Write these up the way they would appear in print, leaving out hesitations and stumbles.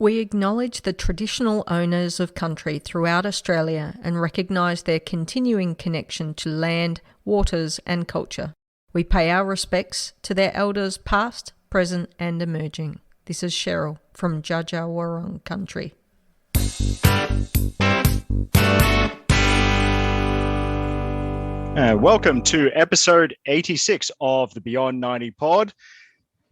We acknowledge the traditional owners of country throughout Australia and recognise their continuing connection to land, waters and culture. We pay our respects to their elders past, present and emerging. This is Cheryl from WorldUKConti country. Welcome to episode 86 of the Beyond 90 pod.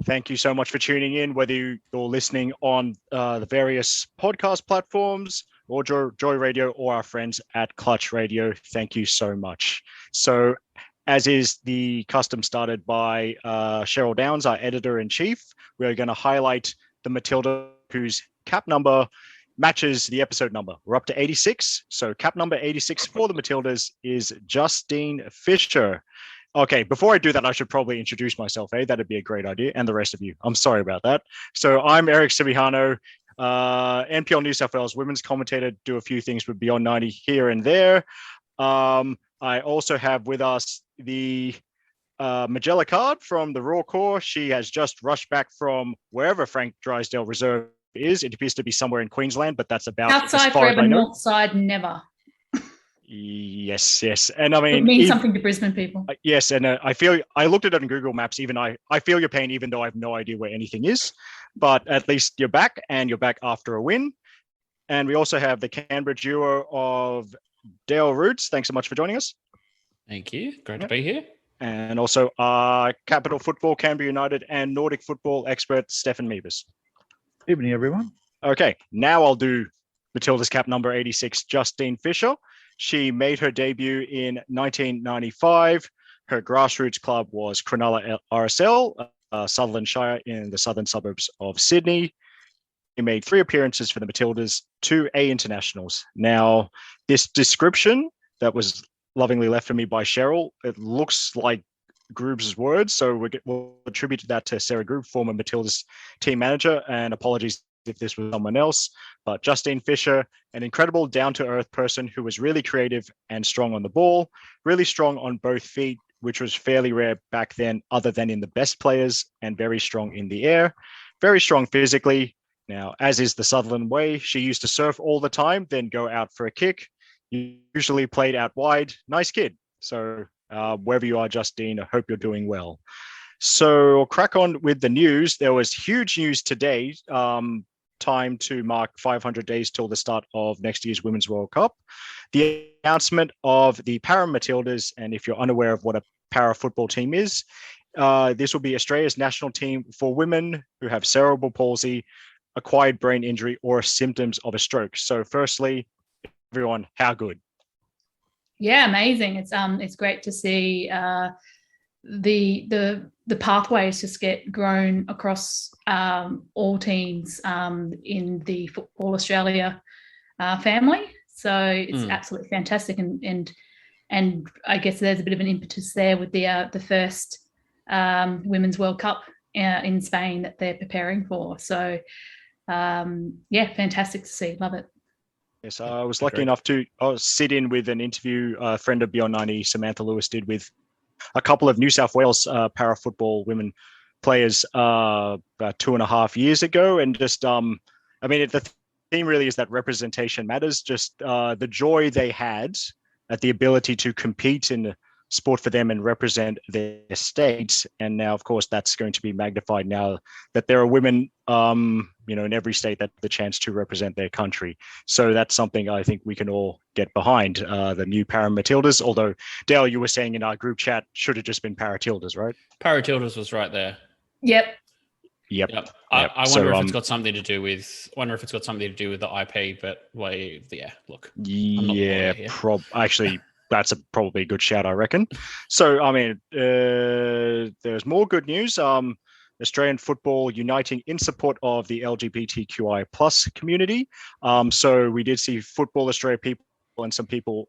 Thank you so much for tuning in, whether you're listening on the various podcast platforms or Joy Radio or our friends at Clutch Radio. Thank you so much. So as is the custom started by Cheryl Downs, our editor-in-chief, we're going to highlight the Matilda whose cap number matches the episode number. We're up to 86. So cap number 86 for the Matildas is Justine Fisher. Okay, before I do that, I should probably introduce myself, That'd be a great idea, and the rest of you. I'm sorry about that. So I'm Eric Cibijano, NPL New South Wales women's commentator, do a few things with Beyond 90 here and there. I also have with us the Magella Card from the Raw Corps. She has just rushed back from wherever Frank Drysdale Reserve is. It appears to be somewhere in Queensland, but that's about outside as far forever, as I know. north side never. Yes. And I mean, it means something to Brisbane people. Yes. And I looked at it on Google Maps, I feel your pain, even though I have no idea where anything is, but at least you're back and you're back after a win. And we also have the Canberra duo of Dale Roots. Thanks so much for joining us. Thank you. Great to be here. And also Capital Football, Canberra United and Nordic football expert, Stefan Meebus. Evening, everyone. Okay. Now I'll do Matilda's cap number 86, Justine Fisher. She made her debut in 1995. Her grassroots club was Cronulla RSL, Sutherland Shire in the southern suburbs of Sydney. She made 3 appearances for the Matildas, 2 A internationals. Now, this description that was lovingly left for me by Cheryl, it looks like Groob's words, so we'll attribute that to Sarah Groob, former Matildas team manager, and apologies if this was someone else, but Justine Fisher, an incredible down-to-earth person who was really creative and strong on the ball, really strong on both feet, which was fairly rare back then other than in the best players, and very strong in the air, very strong physically. Now, as is the Sutherland way, she used to surf all the time, then go out for a kick, usually played out wide. Nice kid. So wherever you are, Justine, I hope you're doing well. So we'll crack on with the news. There was huge news today, time to mark 500 days till the start of next year's Women's World Cup. The announcement of the ParaMatildas, and if you're unaware of what a para football team is, this will be Australia's national team for women who have cerebral palsy, acquired brain injury, or symptoms of a stroke. So firstly, everyone, how good? Yeah, amazing. It's great to see the pathways just get grown across all teams in the Football Australia family. So it's absolutely fantastic, and I guess there's a bit of an impetus there with the first Women's World Cup in Spain that they're preparing for. So fantastic to see. Love it. Yes, I was lucky enough to sit in with an interview a friend of Beyond 90, Samantha Lewis, did with a couple of New South Wales para football women players about 2.5 years ago. And just, the theme really is that representation matters. Just the joy they had at the ability to compete in sport for them and represent their states. And now, of course, that's going to be magnified now that there are women, in every state that have the chance to represent their country. So that's something I think we can all get behind, the new ParaMatildas. Although, Dale, you were saying in our group chat, should have just been Paratildas, right? Paratildas was right there. Yep. I wonder if it's got something to do with. The IP, but look. Actually. That's probably a good shout, I reckon. So, there's more good news. Australian football uniting in support of the LGBTQI plus community. So we did see Football Australia people and some people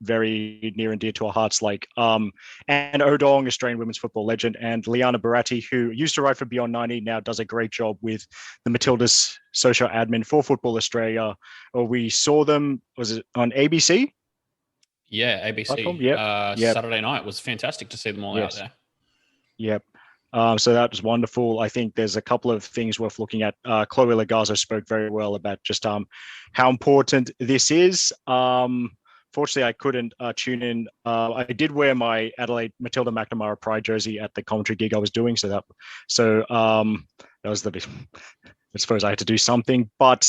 very near and dear to our hearts, like Anne Odong, Australian women's football legend, and Liana Baratti, who used to write for Beyond 90, now does a great job with the Matildas social admin for Football Australia. We saw them, was it on ABC? Yeah, ABC. Yep. Saturday night was fantastic to see them all out there. Yep. So that was wonderful. I think there's a couple of things worth looking at. Chloe Lagazo spoke very well about just how important this is. Fortunately, I couldn't tune in. I did wear my Adelaide Matilda McNamara Pride jersey at the commentary gig I was doing. So that was the. I suppose I had to do something, but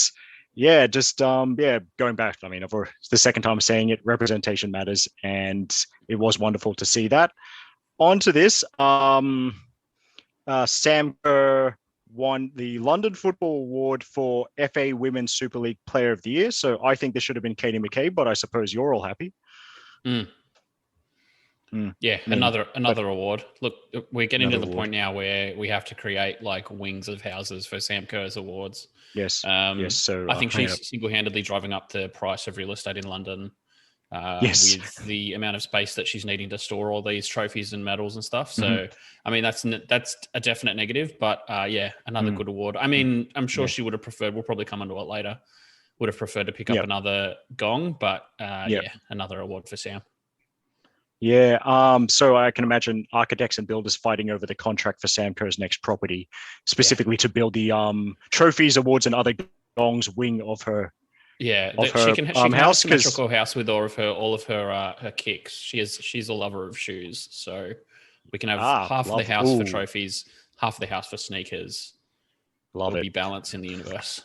yeah, just going back. I mean, it's the second time saying it. Representation matters, and it was wonderful to see that. On to this. Sam Kerr won the London Football Award for FA Women's Super League Player of the Year. So I think this should have been Katie McCabe, but I suppose you're all happy. Yeah, another award. Look, we're getting to the point now where we have to create like wings of houses for Sam Kerr's awards. Yes. Yes. So I think she's single-handedly driving up the price of real estate in London. With the amount of space that she's needing to store all these trophies and medals and stuff. So, I mean, that's a definite negative, but another good award. I mean, I'm sure she would have preferred, we'll probably come onto it later, would have preferred to pick up another gong, but another award for Sam. Yeah, so I can imagine architects and builders fighting over the contract for Sam Kerr's next property, specifically to build the trophies, awards, and other gongs wing of her. Yeah, she can have a symmetrical house with all of her kicks. She's a lover of shoes, so we can have half of the house for trophies, half of the house for sneakers. It'll be balance in the universe.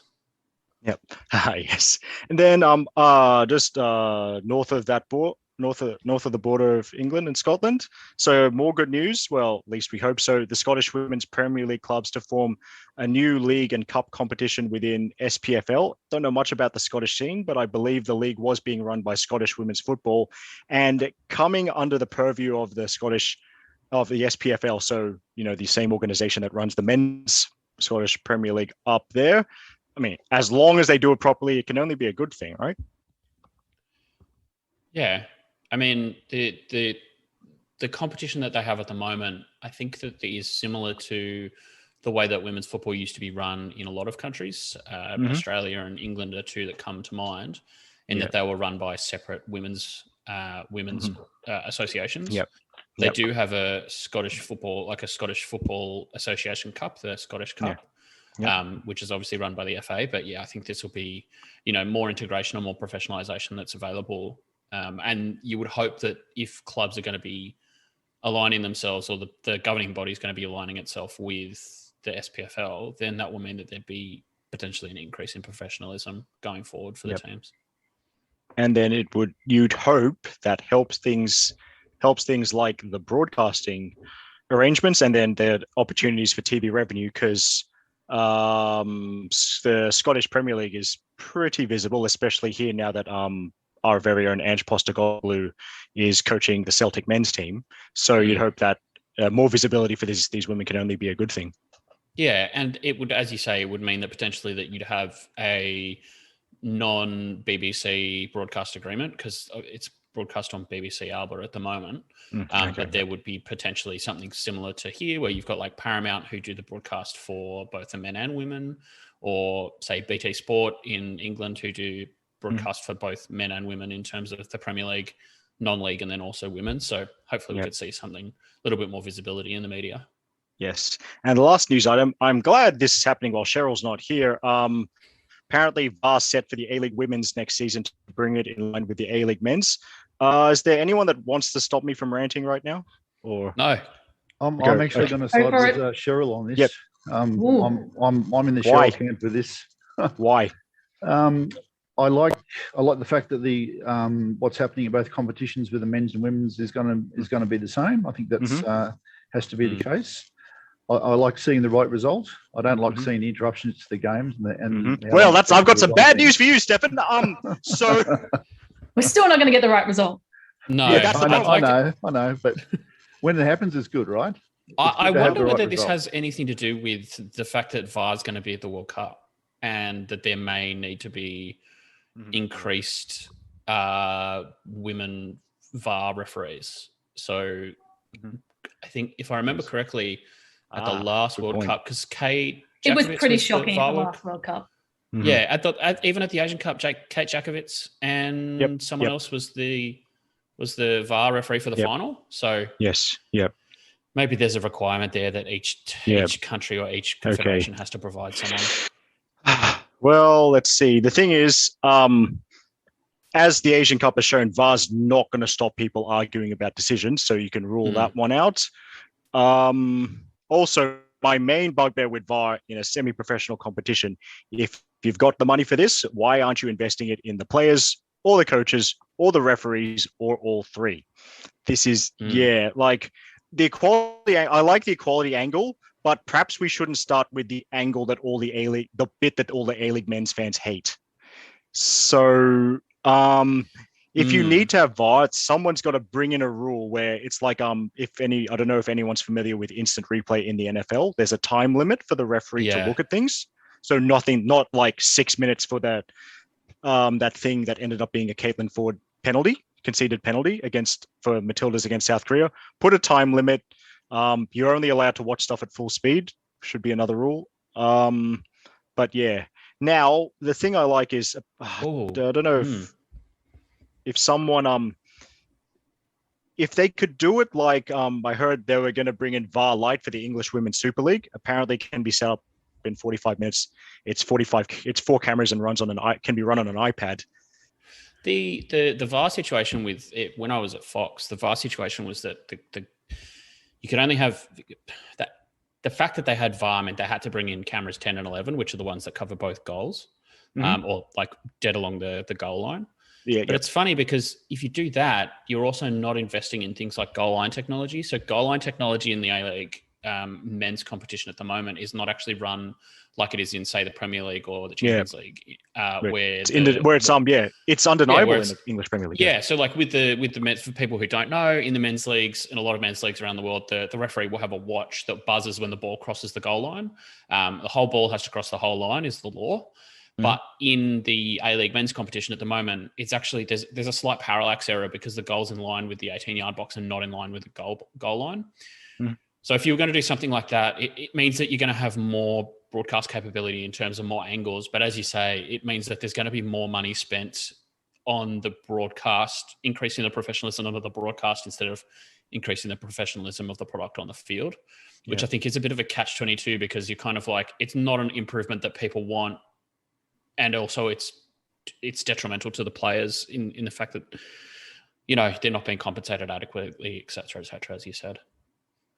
Yep. Yes. And then just north of that north of the border of England and Scotland. So more good news. Well, at least we hope so. The Scottish Women's Premier League clubs to form a new league and cup competition within SPFL. Don't know much about the Scottish scene, but I believe the league was being run by Scottish Women's Football and coming under the purview of the SPFL. So, the same organization that runs the men's Scottish Premier League up there. I mean, as long as they do it properly, it can only be a good thing, right? Yeah. I mean, the competition that they have at the moment, I think that is similar to the way that women's football used to be run in a lot of countries. Australia and England are two that come to mind, in that they were run by separate women's associations. They do have a Scottish Football Association Cup, the Scottish Cup. Which is obviously run by the FA, but I think this will be, more integration or more professionalization that's available. And you would hope that if clubs are going to be aligning themselves, or the governing body is going to be aligning itself with the SPFL, then that will mean that there'd be potentially an increase in professionalism going forward for the teams. And then you'd hope that helps things like the broadcasting arrangements, and then the opportunities for TV revenue, because the Scottish Premier League is pretty visible, especially here now that our very own Ange Postecoglou is coaching the Celtic men's team. So you'd hope that more visibility for these women can only be a good thing. Yeah, and it would, as you say, it would mean that potentially that you'd have a non-BBC broadcast agreement, because it's broadcast on BBC Alba at the moment. But there would be potentially something similar to here, where you've got like Paramount, who do the broadcast for both the men and women, or say BT Sport in England, who do broadcast for both men and women in terms of the Premier League, non-league, and then also women. So hopefully we could see something, a little bit more visibility in the media. Yes. And the last news item, I'm glad this is happening while Cheryl's not here. Apparently VAR set for the A-League women's next season to bring it in line with the A-League men's. Is there anyone that wants to stop me from ranting right now? Or no? I'm actually going to side with Cheryl on this. Yep. I'm in the Cheryl camp with this. Why? I like the fact that the what's happening in both competitions with the men's and women's is going to be the same. I think that's has to be the case. I like seeing the right result. I don't like seeing the interruptions to the games. Well, I've got some bad news for you, Stefan. So we're still not going to get the right result. No, I know, but when it happens, it's good, right? I wonder whether this has anything to do with the fact that VAR is going to be at the World Cup, and that there may need to be increased women VAR referees. So I think, if I remember correctly, at the last World Cup, because Kate It was Jakovitz pretty was shocking at VAR the last World Cup. Yeah, even at the Asian Cup, Kate Jakovitz and someone else was the VAR referee for the final. So yes, Maybe there's a requirement there that each country or each confederation has to provide someone. Well, let's see. The thing is, as the Asian Cup has shown, VAR's not going to stop people arguing about decisions, so you can rule that one out. Also, my main bugbear with VAR in a semi-professional competition, if you've got the money for this, why aren't you investing it in the players or the coaches or the referees or all three? This is, like the equality. I like the equality angle, but perhaps we shouldn't start with the angle that all the A-League, the bit that all the A-League men's fans hate. So, if you need to have VAR, someone's got to bring in a rule where it's like, I don't know if anyone's familiar with instant replay in the NFL. There's a time limit for the referee to look at things. So not like 6 minutes for that thing that ended up being a Caitlin Ford conceded penalty for Matildas against South Korea. Put a time limit. You're only allowed to watch stuff at full speed. Should be another rule. But yeah. Now, the thing I like is, I don't know if someone, if they could do it like, I heard they were going to bring in VAR Lite for the English Women's Super League. Apparently it can be set up in 45 minutes. It's 4 cameras and can be run on an iPad. The VAR situation with it, when I was at Fox, the VAR situation was that you could only have that. The fact that they had VAR meant they had to bring in cameras 10 and 11, which are the ones that cover both goals, or like dead along the goal line. But it's funny because if you do that, you're also not investing in things like goal line technology. So goal line technology in the A-League men's competition at the moment is not actually run like it is in, say, the Premier League or the Champions League, where it's undeniable in the English Premier League. Yeah, so like with the men's, for people who don't know, in the men's leagues, in a lot of men's leagues around the world, the referee will have a watch that buzzes when the ball crosses the goal line. The whole ball has to cross the whole line is the law. But in the A-League men's competition at the moment, it's actually there's a slight parallax error because the goal's in line with the 18-yard box and not in line with the goal line. So if you were going to do something like that, it means that you're going to have more broadcast capability in terms of more angles. But as you say, it means that there's going to be more money spent on the broadcast, increasing the professionalism of the broadcast instead of increasing the professionalism of the product on the field, which I think is a bit of a catch-22 because you're kind of like, it's not an improvement that people want. And also it's detrimental to the players in the fact that, they're not being compensated adequately, et cetera, as you said.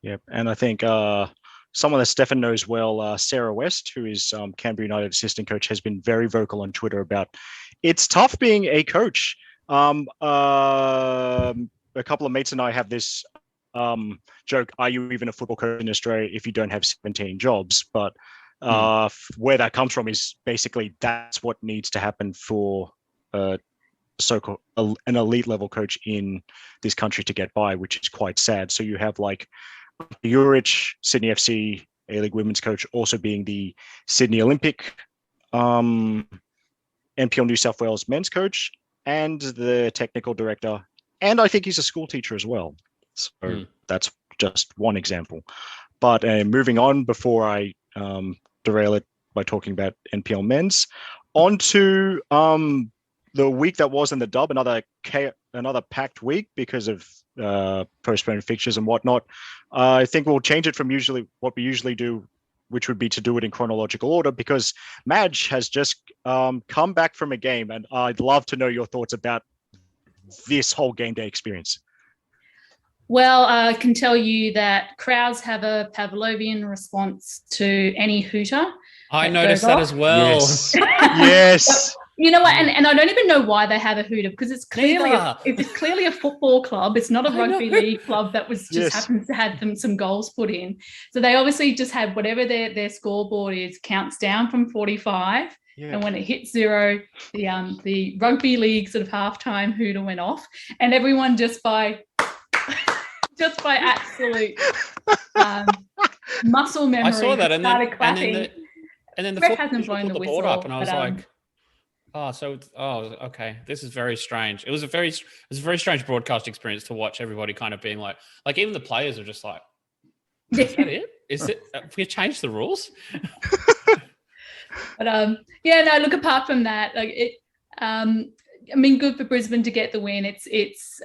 Yep. And I think someone that Stefan knows well, Sarah West, who is Canberra United assistant coach, has been very vocal on Twitter about it's tough being a coach. A couple of mates and I have this joke, are you even a football coach in Australia if you don't have 17 jobs? But where that comes from is basically that's what needs to happen for so-called an elite level coach in this country to get by, which is quite sad. So you have like Urich, Sydney FC, A-League women's coach, also being the Sydney Olympic, NPL New South Wales men's coach, and the technical director. And I think he's a school teacher as well. So that's just one example. But moving on before I derail it by talking about NPL men's, on to the week that was in the dub, another packed week because of postponed fixtures and whatnot. I think we'll change it from what we usually do, which would be to do it in chronological order, because Madge has just come back from a game, and I'd love to know your thoughts about this whole game day experience. Well, I can tell you that crowds have a Pavlovian response to any hooter. I noticed that as well. Yes. You know what? And I don't even know why they have a hooter, because it's clearly a football club. It's not a rugby league club that was just happens to have them some goals put in. So they obviously just had whatever their scoreboard is counts down from 45. Yeah. And when it hit 0, the rugby league sort of halftime hooter went off, and everyone just by absolute muscle memory. I saw that, and started clapping. And then the ref hasn't blown the whistle up, and I was like, okay, this is very strange. It was a very strange broadcast experience to watch everybody kind of being like even the players are just like, is that it? Is it? We changed the rules. But look, apart from that, good for Brisbane to get the win. It's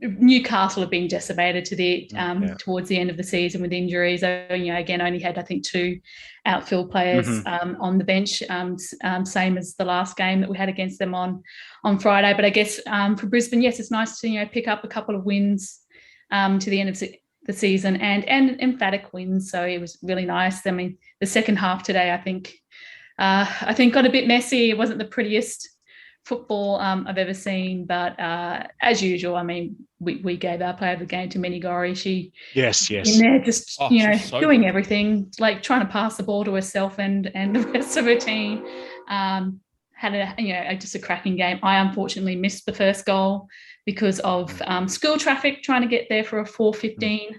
Newcastle have been decimated to the towards the end of the season with injuries. Again, only had, I think, 2 outfield players on the bench, same as the last game that we had against them on Friday. But I guess for Brisbane, yes, it's nice to pick up a couple of wins to the end of the season and emphatic wins. So it was really nice. I mean, the second half today, I think got a bit messy. It wasn't the prettiest football I've ever seen, but as usual, I mean, we gave our player of the game to Minigori. She in there just so doing everything, like trying to pass the ball to herself and the rest of her team. Had just a cracking game. I unfortunately missed the first goal because of school traffic trying to get there for a 4:15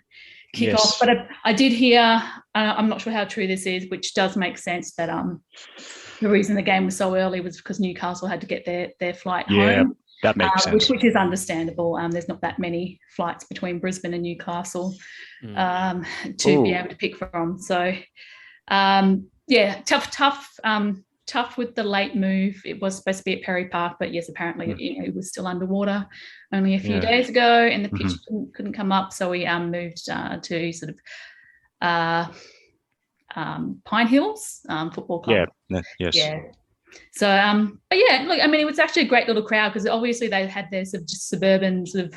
kickoff. But I did hear, I'm not sure how true this is, which does make sense, that the reason the game was so early was because Newcastle had to get their flight home. That makes sense. Which is understandable. There's not that many flights between Brisbane and Newcastle to be able to pick from. So, tough with the late move. It was supposed to be at Perry Park, but yes, apparently it was still underwater only a few days ago, and the pitch couldn't come up. So we moved to sort of Pine Hills Football Club. Yeah. So, but yeah, look, I mean, it was actually a great little crowd because obviously they had their sort of just suburban sort of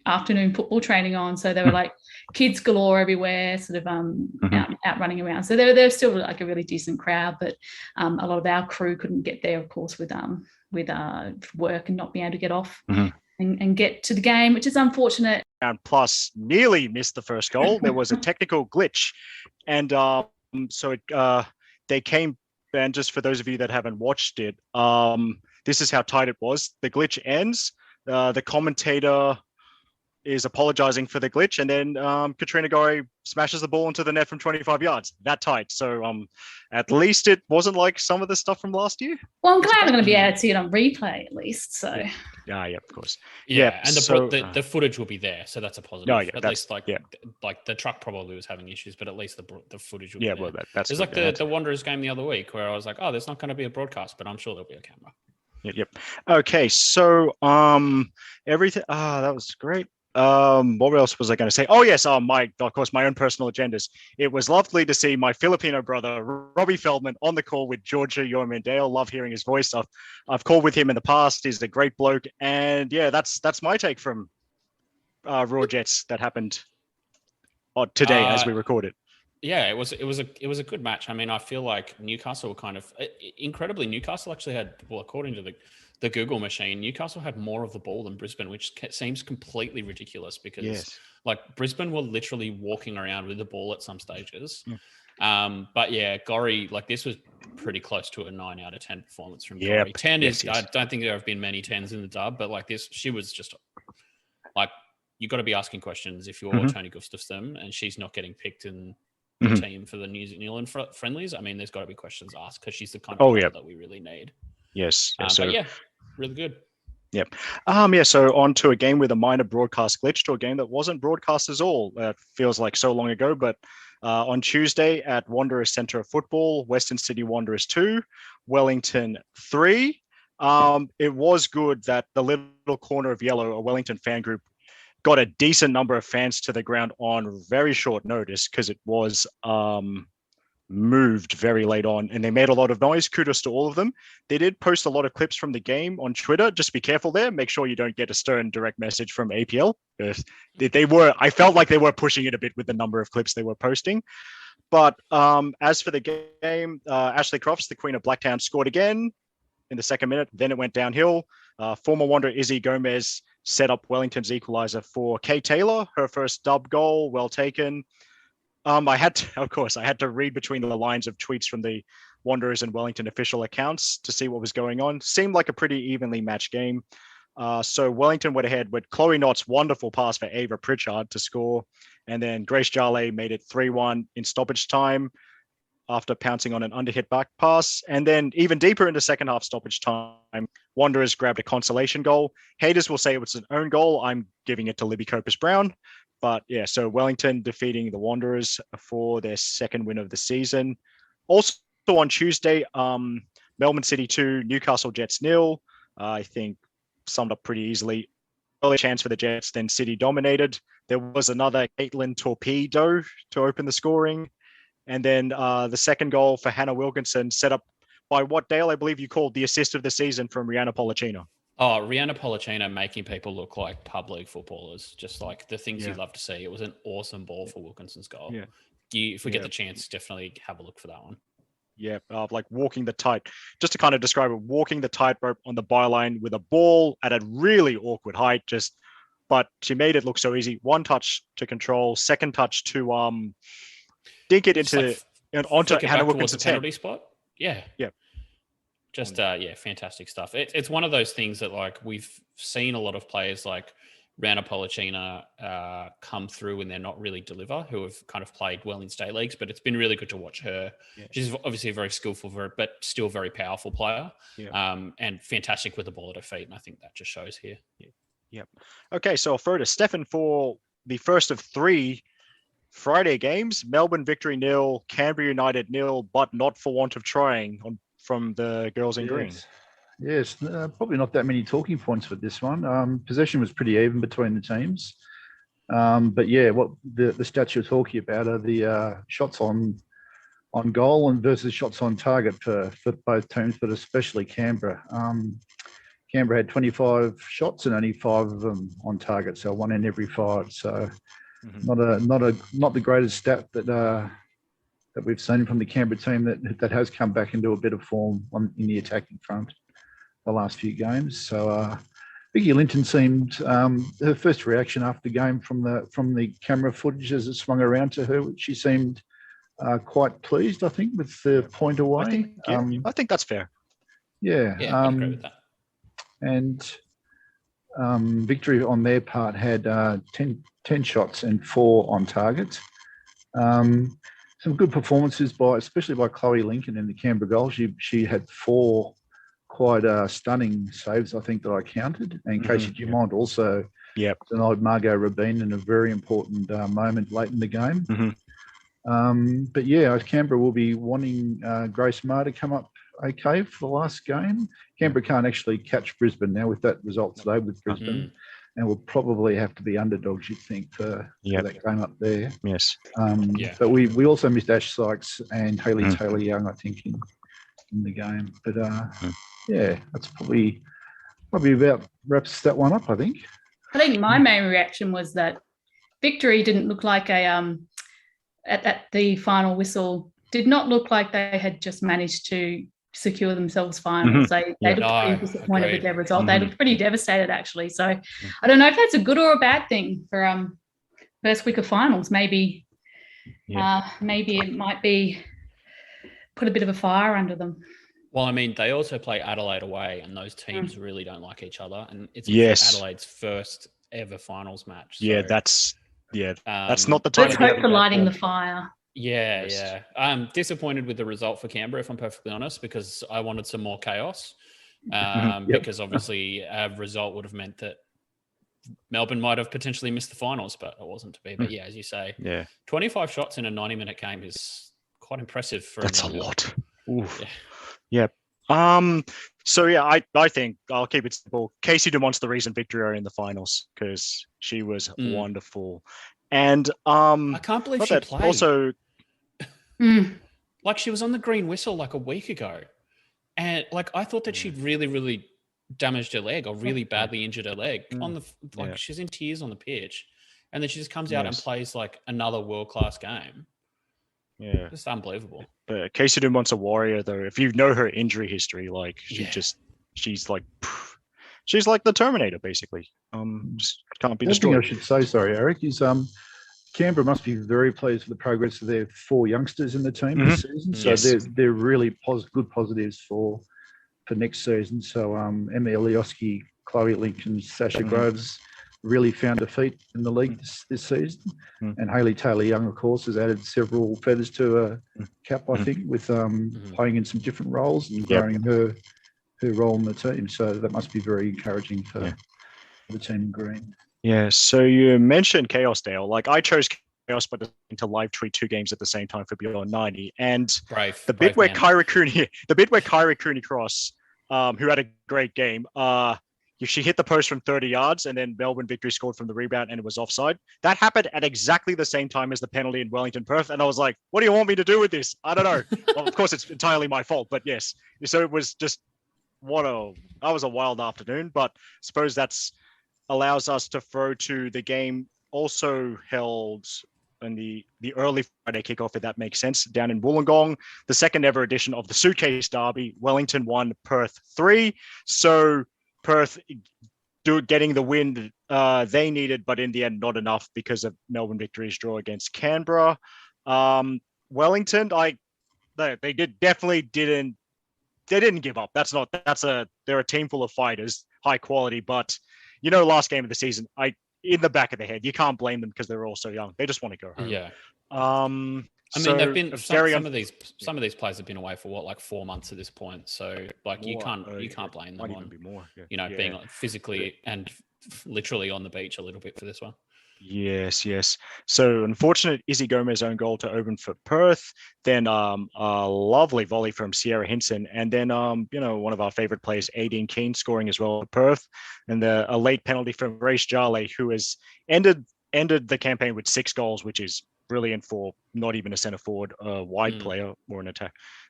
afternoon football training on. So there were like kids galore everywhere, sort of out running around. So they're still like a really decent crowd, but a lot of our crew couldn't get there, of course, with work and not being able to get off and get to the game, which is unfortunate. And plus, nearly missed the first goal. There was a technical glitch, and they came. And just for those of you that haven't watched it, this is how tight it was. The glitch ends. The commentator is apologizing for the glitch, and then Katrina Gorry smashes the ball into the net from 25 yards. That tight. So at least it wasn't like some of the stuff from last year. Well, I'm glad I'm going to be able to see it on replay at least. So yeah, of course. Yeah, and the footage will be there, so that's a positive. No, at least like the truck probably was having issues, but at least the footage will be there. Well, that's it's like the Wanderers game the other week where I was like, oh, there's not going to be a broadcast, but I'm sure there'll be a camera. Yep. Okay, so everything. That was great. What else was I going to say? Oh yes, of course, my own personal agendas. It was lovely to see my Filipino brother Robbie Feldman on the call with Georgia Yormandale. Love hearing his voice. I've called with him in the past. He's a great bloke, and yeah, that's my take from Raw Jets that happened today as we record it. Yeah, it was a good match. I mean, I feel like Newcastle incredibly. Newcastle actually had, well, according to the Google machine, Newcastle had more of the ball than Brisbane, which seems completely ridiculous because like Brisbane were literally walking around with the ball at some stages. But yeah, Gorry, like this was pretty close to a 9 out of 10 performance from Gorry. 10 is, I don't think there have been many 10s in the dub, but like this, she was just like, you got to be asking questions if you're Tony Gustafsson and she's not getting picked in the team for the New Zealand friendlies. I mean, there's got to be questions asked because she's the kind of player that we really need. Yes. But yeah, really good. Yep. So on to a game with a minor broadcast glitch to a game that wasn't broadcast at all. That feels like so long ago, but on Tuesday at Wanderers Centre of Football, Western Sydney Wanderers 2, Wellington 3. It was good that the little corner of yellow, a Wellington fan group, got a decent number of fans to the ground on very short notice because it was moved very late on and they made a lot of noise. Kudos to all of them. They did post a lot of clips from the game on Twitter. Just be careful there. Make sure you don't get a stern direct message from APL. I felt like they were pushing it a bit with the number of clips they were posting. But as for the game, Ashley Crofts, the Queen of Blacktown, scored again in the second minute. Then it went downhill. Former Wanderer Izzy Gomez set up Wellington's equaliser for Kay Taylor, her first dub goal. Well taken. I had to read between the lines of tweets from the Wanderers and Wellington official accounts to see what was going on. Seemed like a pretty evenly matched game. So Wellington went ahead with Chloe Knott's wonderful pass for Ava Pritchard to score. And then Grace Jale made it 3-1 in stoppage time after pouncing on an underhit back pass. And then even deeper into second half stoppage time, Wanderers grabbed a consolation goal. Haters will say it was an own goal. I'm giving it to Libby Copus-Brown. But yeah, so Wellington defeating the Wanderers for their second win of the season. Also on Tuesday, Melbourne City 2, Newcastle Jets 0. I think summed up pretty easily. early chance for the Jets, then City dominated. There was another Caitlin torpedo to open the scoring. And then the second goal for Hannah Wilkinson, set up by what, Dale, I believe you called the assist of the season from Rihanna Pollicino. Oh, Rihanna Pollicino making people look like pub league footballers, just like the things you love to see. It was an awesome ball for Wilkinson's goal. Yeah. If we get the chance, definitely have a look for that one. Yeah, like walking the tight, just to kind of describe it, walking the tightrope on the byline with a ball at a really awkward height, but she made it look so easy. One touch to control, second touch to dink it into onto Hannah Wilkinson's penalty spot. Yeah. Just fantastic stuff. It's one of those things that like we've seen a lot of players like Rihanna Pollicino come through and they're not really deliver, who have kind of played well in state leagues, but it's been really good to watch her. Yeah. She's obviously a very skillful, but still very powerful player, and fantastic with the ball at her feet. And I think that just shows here. Yep. Okay, so further, Stefan, for the first of 3 Friday games, Melbourne victory 0, Canberra United 0, but not for want of trying from the girls in green. Yes, probably not that many talking points for this one. Possession was pretty even between the teams. But yeah, what the stats you're talking about are the shots on goal and versus shots on target for both teams, but especially Canberra. Canberra had 25 shots and only 5 of them on target, so 1 in every 5. So not the greatest stat that we've seen from the Canberra team that has come back into a bit of form in the attacking front the last few games. So Vicky Linton seemed her first reaction after the game from the camera footage as it swung around to her, she seemed quite pleased, I think, with the point away. I think that's fair. Yeah, I agree with that. And Victory on their part had 10 shots and 4 on target. Some good performances especially by Chloe Lincoln in the Canberra goal. She had 4 quite stunning saves, I think, that I counted. And Casey Dumont also denied Margot Rabin in a very important moment late in the game. But yeah, Canberra will be wanting Grace Maher to come up okay for the last game. Canberra can't actually catch Brisbane now with that result today with Brisbane. And will probably have to be underdogs, you'd think, for that game up there. Yes. But we also missed Ash Sykes and Hayley Taylor Young, I think, in the game. But that's probably about wraps that one up, I think. I think my main reaction was that Victory didn't look like at the final whistle, did not look like they had just managed to secure themselves finals. They looked pretty disappointed with their result. They looked pretty devastated, actually. So I don't know if that's a good or a bad thing for first week of finals. Maybe it might be put a bit of a fire under them. Well, I mean, they also play Adelaide away, and those teams really don't like each other. And it's Adelaide's first ever finals match. So, that's not the time. Let's hope for lighting the fire. Yeah. I'm disappointed with the result for Canberra, if I'm perfectly honest, because I wanted some more chaos. Because obviously a result would have meant that Melbourne might have potentially missed the finals, but it wasn't to be. But yeah, as you say, 25 shots in a 90-minute game is quite impressive. That's a lot. I think I'll keep it simple. Casey Dumont's the reason Victory are in the finals because she was wonderful. And I can't believe she played. Also, like she was on the green whistle like a week ago, and like I thought that she'd really, really damaged her leg or really badly injured her leg she's in tears on the pitch, and then she just comes out and plays like another world-class game. Yeah, just unbelievable. But Casey Dumont's a warrior, though. If you know her injury history, like she's like the Terminator, basically. Just can't be destroyed. One thing I should say, sorry, Eric, is Canberra must be very pleased with the progress of their 4 youngsters in the team this season. So they're really good positives for next season. So Emma Ilioski, Chloe Lincoln, Sasha Groves really found their feet in the league this season. And Hayley Taylor Young, of course, has added several feathers to her cap, I think, with playing in some different roles and growing her role in the team. So that must be very encouraging for the team in green. Yeah. So you mentioned Chaos, Dale. Like I chose Chaos, but to live tweet 2 games at the same time for Beyond 90. And the bit where Kyra Cooney Cross, who had a great game, she hit the post from 30 yards, and then Melbourne Victory scored from the rebound, and it was offside. That happened at exactly the same time as the penalty in Wellington Perth, and I was like, what do you want me to do with this? I don't know. Well, of course, it's entirely my fault, but yes. So it was just that was a wild afternoon, but I suppose that's allows us to throw to the game also held in the early Friday kickoff, if that makes sense, down in Wollongong, the second ever edition of the Suitcase Derby. Wellington 1, Perth 3. So Perth getting the win they needed, but in the end, not enough because of Melbourne Victory's draw against Canberra. Wellington, they didn't give up. They're a team full of fighters, high quality, but last game of the season, in the back of the head, you can't blame them because they're all so young. They just want to go home. Yeah. They've been some of these players have been away for like 4 months at this point. So you can't blame them might on even be more. being physically and literally on the beach a little bit for this one. Yes. So unfortunate Izzy Gomez own goal to open for Perth. Then a lovely volley from Sierra Hinson, and then one of our favorite players, Aideen Keane, scoring as well for Perth, and a late penalty from Grace Jale, who has ended the campaign with 6 goals, which is brilliant for not even a centre forward, wide player or an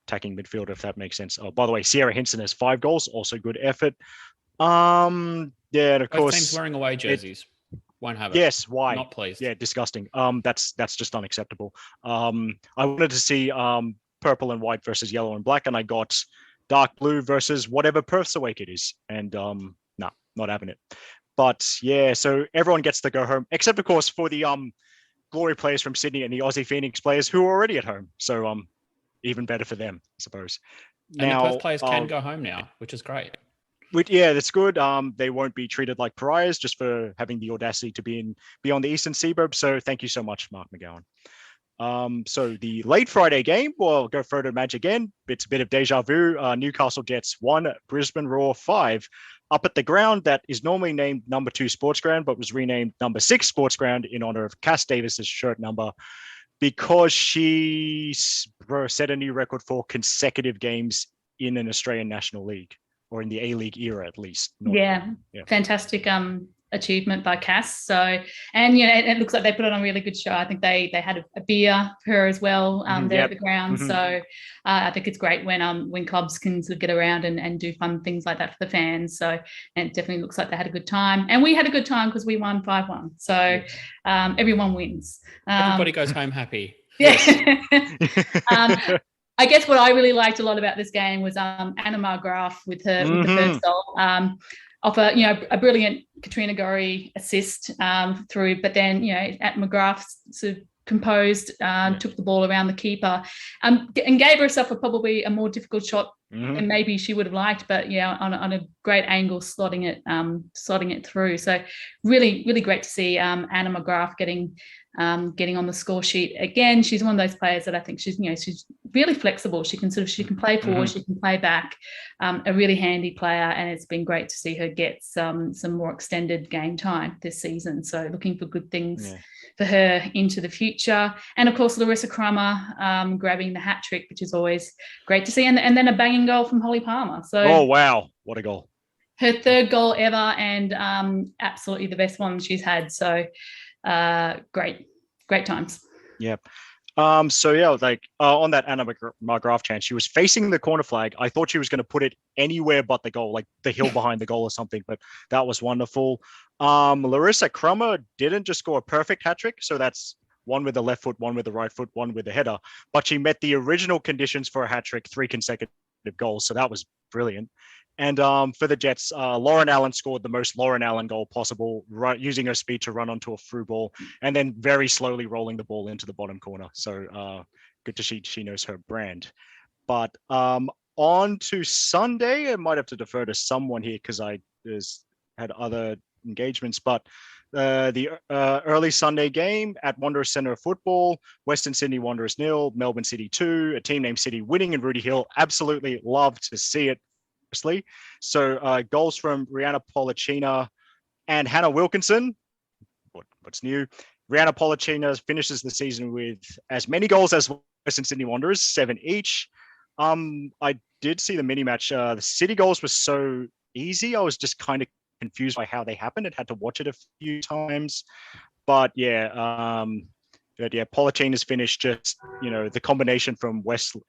attacking midfielder, if that makes sense. Oh, by the way, Sierra Hinson has 5 goals, also good effort. And of course, teams wearing away jerseys. Won't have it. Yes, why? Not pleased. Yeah, disgusting. That's just unacceptable. I wanted to see purple and white versus yellow and black, and I got dark blue versus whatever Perth's away kit is, and not having it. But yeah, so everyone gets to go home, except of course for the Glory players from Sydney and the Aussie Phoenix players who are already at home. So even better for them, I suppose. And the Perth players can go home now, which is great. Yeah, that's good. They won't be treated like pariahs just for having the audacity to be on the eastern seaboard. So thank you so much, Mark McGowan. So the late Friday game, we'll go further match again. It's a bit of deja vu. Newcastle Jets 1, Brisbane Roar 5. Up at the ground that is normally named number 2 Sports Ground, but was renamed number 6 Sports Ground in honor of Cass Davis's shirt number, because she set a new record for consecutive games in an Australian National League, or in the A-League era at least. Yeah. Fantastic achievement by Cass. So, and it looks like they put on a really good show. I think they had a beer for her as well there at the ground. So I think it's great when clubs can sort of get around and do fun things like that for the fans. So, and it definitely looks like they had a good time, and we had a good time because we won 5-1. So everyone wins. Everybody goes home happy. Yeah. I guess what I really liked a lot about this game was Anna Margraf with the first goal. Off a brilliant Katrina Gorry assist through, but then at McGrath sort of composed, took the ball around the keeper, and gave herself probably a more difficult shot than maybe she would have liked, but on a great angle, slotting it through. So really, really great to see Anna McGrath getting on the score sheet again. She's one of those players that I think she's really flexible. She can play forward, she can play back. A really handy player, and it's been great to see her get some more extended game time this season. So looking for good things for her into the future. And of course, Larissa Crummer grabbing the hat trick, which is always great to see. And then a banging goal from Holly Palmer. So oh wow, what a goal! Her 3rd goal ever, and absolutely the best one she's had. So great times. Yep. On that Anna McGrath chance, she was facing the corner flag. I thought she was going to put it anywhere but the goal, like the hill behind the goal or something, but that was wonderful. Larissa Crummer didn't just score a perfect hat trick, so that's one with the left foot, one with the right foot, one with the header, but she met the original conditions for a hat trick, 3 consecutive goals, so that was brilliant. And for the Jets, Lauren Allen scored the most Lauren Allen goal possible, using her speed to run onto a through ball and then very slowly rolling the ball into the bottom corner. So good to see she knows her brand. But on to Sunday, I might have to defer to someone here because I had other engagements. But the early Sunday game at Wanderers Centre of Football, Western Sydney Wanderers 0, Melbourne City 2, a team named City winning, and Rudy Hill absolutely loved to see it. So goals from Rihanna Polachina and Hannah Wilkinson. What's new? Rihanna Polachina finishes the season with as many goals as Western Sydney Wanderers, 7 each. I did see the mini match. The City goals were so easy. I was just kind of confused by how they happened and had to watch it a few times. But Polatina's finish, just, the combination from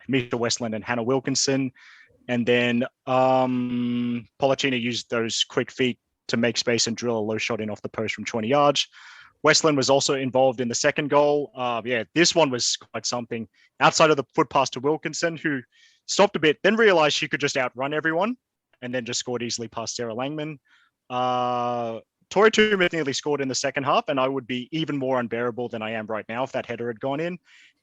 Misha Westland and Hannah Wilkinson. And then Politina used those quick feet to make space and drill a low shot in off the post from 20 yards. Westland was also involved in the second goal. This one was quite something. Outside of the foot pass to Wilkinson, who stopped a bit, then realized she could just outrun everyone, and then just scored easily past Sarah Langman. Tori Tumith nearly scored in the second half, and I would be even more unbearable than I am right now if that header had gone in.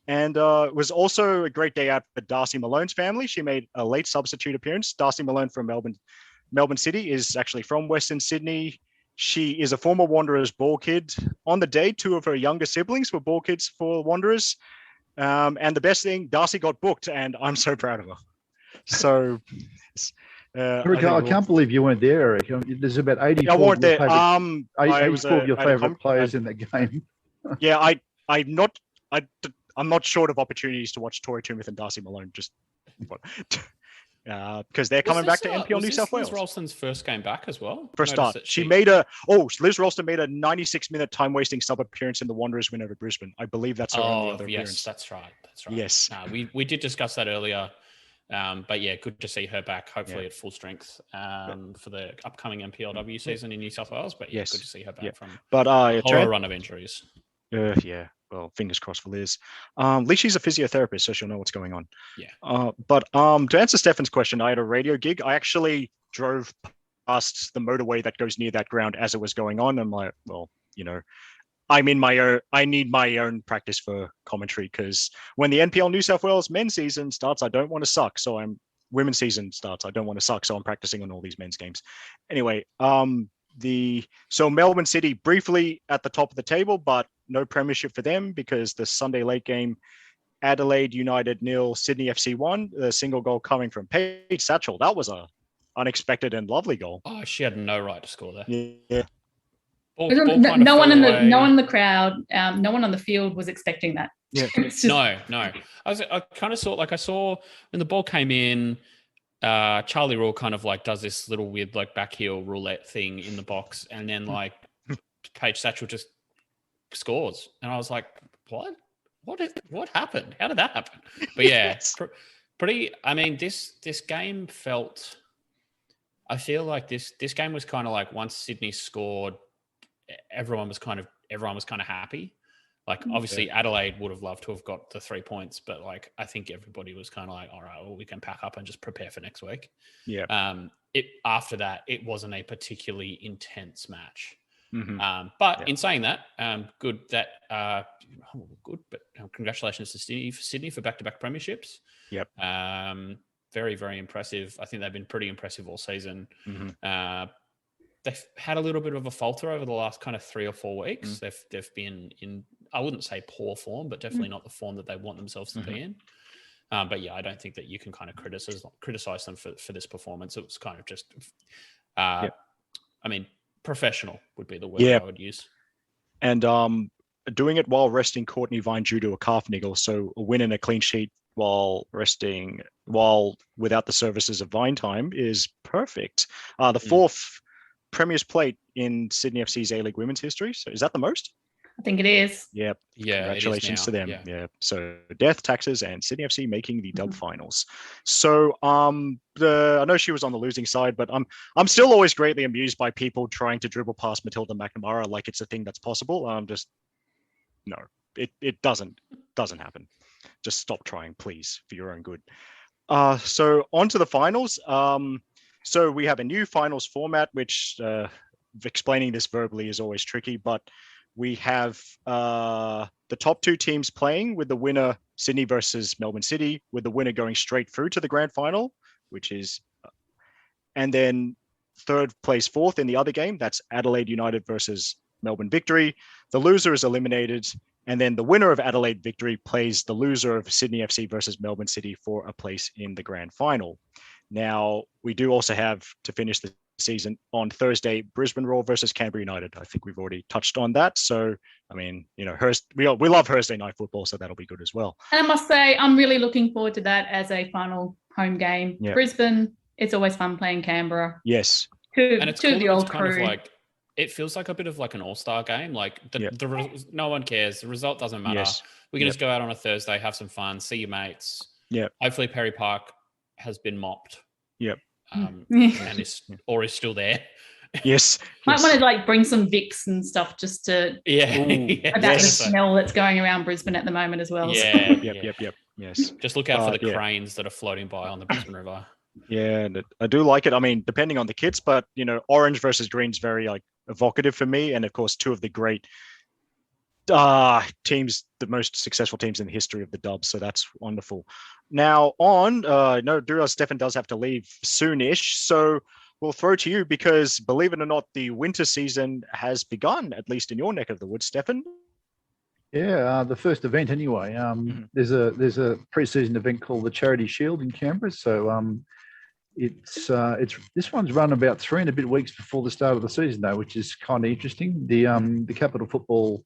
And it was also a great day out for Darcy Malone's family. She made a late substitute appearance. Darcy Malone from Melbourne City is actually from Western Sydney. She is a former Wanderers ball kid. On the day, 2 of her younger siblings were ball kids for Wanderers. And the best thing, Darcy got booked, and I'm so proud of her. So, Eric, I can't believe you weren't there, Eric. There's about 84 I weren't there. 84 of your favourite players in that game. Yeah, I'm not short of opportunities to watch Tori Tumith and Darcy Malone, just because they're coming back to NPL New South Wales. Liz Ralston's first game back as well? First start. Liz Ralston made a 96-minute time-wasting sub-appearance in the Wanderers win over Brisbane. I believe that's her only other appearance. That's right. Yes. We did discuss that earlier. But yeah, good to see her back, hopefully at full strength for the upcoming NPLW season in New South Wales. But good to see her back from a horror run of injuries. Well, fingers crossed for Liz. At least she's a physiotherapist, so she'll know what's going on. Yeah. But to answer Stefan's question, I had a radio gig. I actually drove past the motorway that goes near that ground as it was going on. I'm like, well, I need my own practice for commentary, because when the NPL New South Wales men's season starts, I don't want to suck. So women's season starts, I don't want to suck. So I'm practicing on all these men's games. Anyway, so Melbourne City briefly at the top of the table, but no premiership for them, because the Sunday late game, Adelaide United 0, Sydney FC 1, the single goal coming from Paige Satchell. That was a unexpected and lovely goal. Oh, she had no right to score there. Yeah. No one in the crowd, no one on the field was expecting that. Yeah. No. I kind of saw when the ball came in, Charlie Rule kind of does this little weird back heel roulette thing in the box, and then Paige Satchell just scores, and I was like, what happened? How did that happen? But yeah, pretty. I mean, this game felt. I feel like this game was kind of once Sydney scored, everyone was kind of happy. Obviously Adelaide would have loved to have got the 3 points, but I think everybody was kind of all right, well, we can pack up and just prepare for next week. Yeah. After that, it wasn't a particularly intense match. Mm-hmm. But in saying that, good, but congratulations to Sydney for back-to-back premierships. Yep. Very, very impressive. I think they've been pretty impressive all season. Mm-hmm. They've had a little bit of a falter over the last kind of 3 or 4 weeks. Mm-hmm. They've been in, I wouldn't say poor form, but definitely not the form that they want themselves to be in. But yeah, I don't think that you can kind of criticize them for this performance. It was kind of just, I mean, professional would be the word I would use. And doing it while resting Courtney Vine due to a calf niggle, so a win and a clean sheet while without the services of Vine time is perfect. The fourth Premier's Plate in Sydney FC's A-League women's history. So is that the most? I think it is. Yep. Yeah. Congratulations to them. Yeah. So Death, Taxes, and Sydney FC making the Dub finals. So I know she was on the losing side, but I'm still always greatly amused by people trying to dribble past Matilda McNamara like it's a thing that's possible. No, it doesn't happen. Just stop trying, please, for your own good. So on to the finals. So we have a new finals format, which explaining this verbally is always tricky, but we have the top 2 teams playing, with the winner Sydney versus Melbourne City, with the winner going straight through to the grand final, and then third place fourth in the other game. That's Adelaide United versus Melbourne Victory. The loser is eliminated, and then the winner of Adelaide Victory plays the loser of Sydney FC versus Melbourne City for a place in the grand final. Now, we do also have, to finish the season on Thursday, Brisbane Roar versus Canberra United. I think we've already touched on that. So, I mean, we love Thursday night football, so that'll be good as well. And I must say, I'm really looking forward to that as a final home game. Yeah. Brisbane, it's always fun playing Canberra. Yes. And it's two of the old it's kind crew. of like, it feels like a bit of like an all-star game. Like no one cares. The result doesn't matter. Yes. We can just go out on a Thursday, have some fun, see your mates. Yeah. Hopefully Perry Park has been mopped. Yep. And is still there. Yes. Might want to like bring some Vicks and stuff just to yeah. that smell that's going around Brisbane at the moment as well. Yeah. Yep. Yes. Just look out for the cranes that are floating by on the Brisbane River. Yeah, and I do like it. I mean, depending on the kits, but orange versus green's very like evocative for me. And of course, two of the great teams, the most successful teams in the history of the Dubs. So that's wonderful. Now Stefan does have to leave soonish. So we'll throw to you because believe it or not, the winter season has begun, at least in your neck of the woods, Stefan. Yeah, the first event anyway. There's a pre-season event called the Charity Shield in Canberra. So it's this one's run about 3 and a bit weeks before the start of the season though, which is kind of interesting. The Capital Football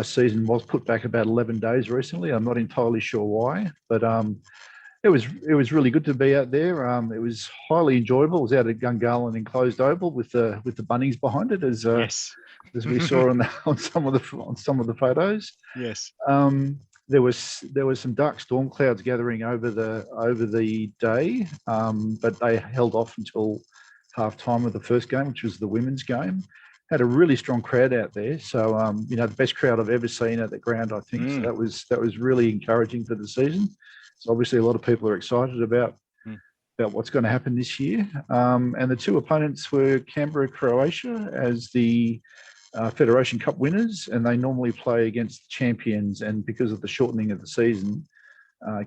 season was put back about 11 days recently. I'm not entirely sure why, but it was really good to be out there. It was highly enjoyable. It was out at Gungahlin Enclosed Oval with the Bunnings behind it, as we saw on some of the photos. Yes. There was some dark storm clouds gathering over the day, but they held off until half time of the first game, which was the women's game. Had a really strong crowd out there. So the best crowd I've ever seen at the ground, I think. So that was really encouraging for the season. So obviously a lot of people are excited about what's going to happen this year. And the two opponents were Canberra Croatia as the Federation Cup winners, and they normally play against champions. And because of the shortening of the season,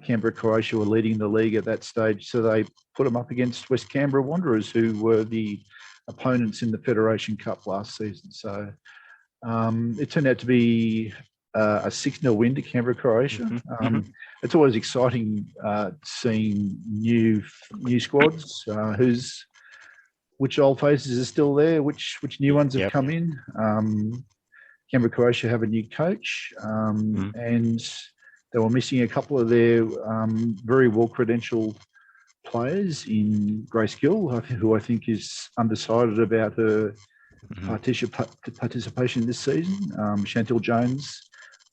Canberra Croatia were leading the league at that stage. So they put them up against West Canberra Wanderers, who were the opponents in the Federation Cup last season. So it turned out to be a 6-0 win to Canberra Croatia. It's always exciting seeing new squads, which old faces are still there, which new ones have come in. Canberra Croatia have a new coach, and they were missing a couple of their very well-credentialed players in Grace Gill, who I think is undecided about her participation this season. Chantel Jones,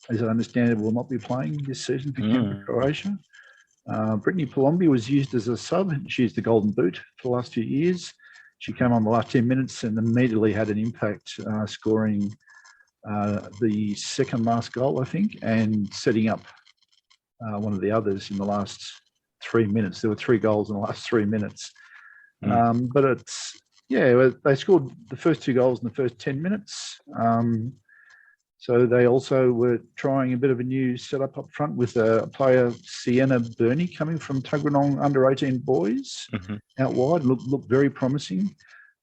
as I understand it, will not be playing this season for Canberra Croatia. Brittany Palombi was used as a sub. She's the golden boot for the last few years. She came on the last 10 minutes and immediately had an impact, scoring the second last goal, I think, and setting up one of the others in the last 3 minutes. There were 3 goals in the last 3 minutes. But they scored the first 2 goals in the first 10 minutes. So they also were trying a bit of a new setup up front with a player, Sienna Burney, coming from Tuggeranong under-18 boys out wide. Looked very promising.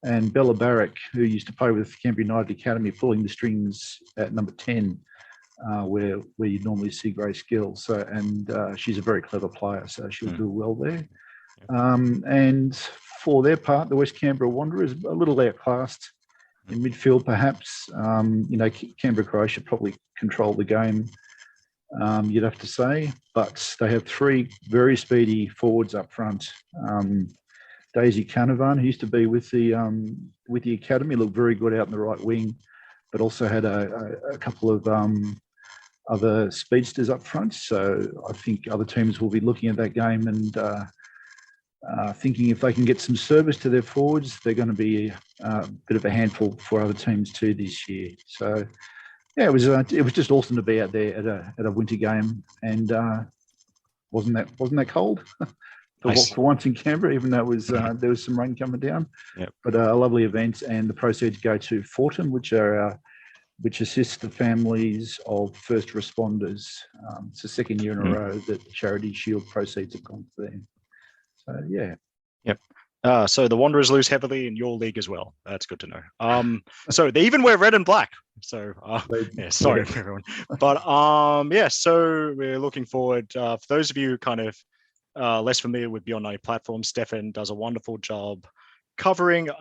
And Bella Barrack, who used to play with Canberra United Academy, pulling the strings at number 10, where you normally see Grace Gill. So, and she's a very clever player, so she'll do well there. And for their part, the West Canberra Wanderers, a little outclassed in midfield, perhaps. Canberra Croatia probably controlled the game, you'd have to say, but they have 3 very speedy forwards up front. Daisy Canavan, who used to be with the academy, looked very good out in the right wing, but also had a couple of other speedsters up front. So I think other teams will be looking at that game and thinking if they can get some service to their forwards, they're going to be a bit of a handful for other teams too this year. So yeah, it was just awesome to be out there at a winter game, and wasn't that cold for once in Canberra, even though it was there was some rain coming down. But a lovely event, and the proceeds go to Fortum, which assists the families of first responders. It's the second year in a row that the Charity Shield proceeds have gone to them. So yeah. So the Wanderers lose heavily in your league as well. That's good to know. So they even wear red and black. So sorry everyone. But so we're looking forward. For those of you kind of less familiar with Beyond 90 platforms, Stefan does a wonderful job covering the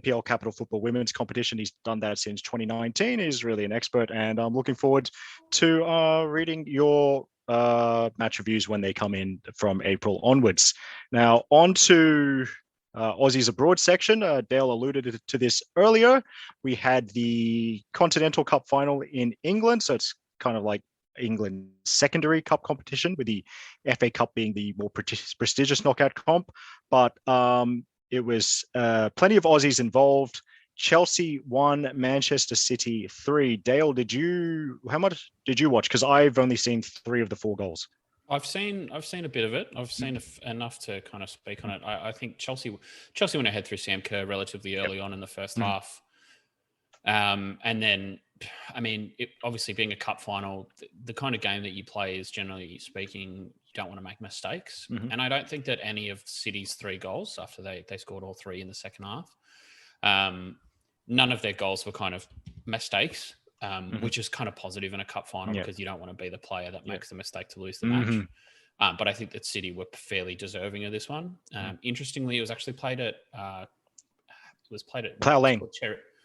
NPL Capital Football Women's Competition. He's done that since 2019. He's really an expert, and I'm looking forward to reading your match reviews when they come in from April onwards. Now on to Aussies abroad section. Dale alluded to this earlier. We had the Continental Cup final in England, so it's kind of like England's secondary cup competition, with the FA Cup being the more prestigious knockout comp. But it was plenty of Aussies involved. Chelsea 1, Manchester City 3. Dale, how much did you watch? Because I've only seen 3 of the 4 goals. I've seen a bit of it. I've seen enough to kind of speak on it. I think Chelsea went ahead through Sam Kerr relatively early on in the first half. And then, I mean, obviously being a cup final, the kind of game that you play is, generally speaking, you don't want to make mistakes. And I don't think that any of City's 3 goals, after they scored all 3 in the second half, none of their goals were kind of mistakes. Which is kind of positive in a cup final, because you don't want to be the player that makes the mistake to lose the match. But I think that City were fairly deserving of this one. Interestingly, it was actually played at Plough Lane.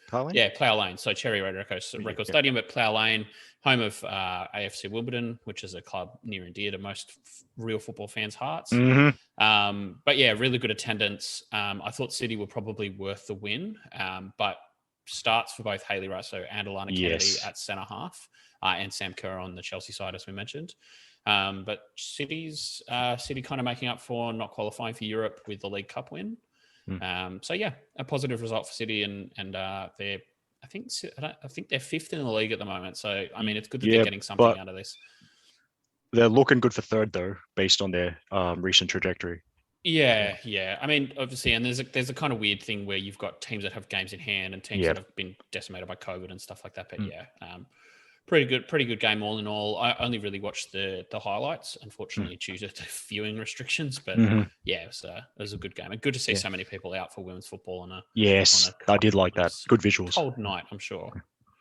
Plough Lane. So Cherry Record Stadium, but Plough Lane, home of AFC Wimbledon, which is a club near and dear to most real football fans' hearts. But yeah, really good attendance. I thought City were probably worth the win, but starts for both Hayley Raso and Alanna Kennedy at centre half, and Sam Kerr on the Chelsea side, as we mentioned. But City kind of making up for not qualifying for Europe with the League Cup win. So yeah, a positive result for City, and they're I think they're 5th in the league at the moment. So I mean, it's good that they're getting something out of this. They're looking good for 3rd though, based on their recent trajectory. Yeah. I mean, obviously, and there's a kind of weird thing where you've got teams that have games in hand and teams that have been decimated by COVID and stuff like that. But pretty good game all in all. I only really watched the highlights, unfortunately, due to viewing restrictions. But yeah, it was a good game, and good to see so many people out for women's football on a I did like that. Good visuals. Cold night, I'm sure.